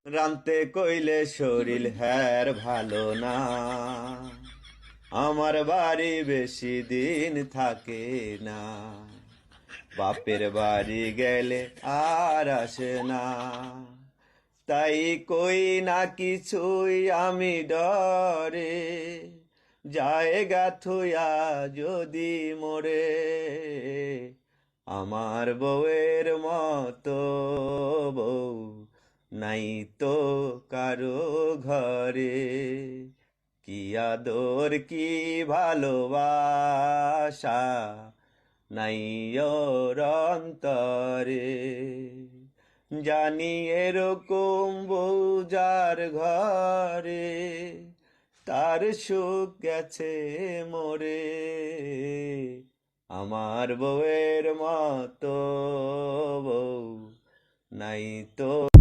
রানতে কইলে শরীর হ্যার ভালো না, আমার বাড়ি বেশি দিন থাকে না, বাপের বাড়ি গেলে আর আসে না। তাই কই না কিছুই আমি ডরে, জায়গা থুয়া যদি মরে, আমার বউয়ের মতো বউ নাই তো কারো ঘরে। কি আদর কি ভালোবাসা নাই ওর অন্তরে। জানি এরকম বউ যার ঘরে, তার সুখ গেছে মরে। আমার বউয়ের মতো বউ নাই তো।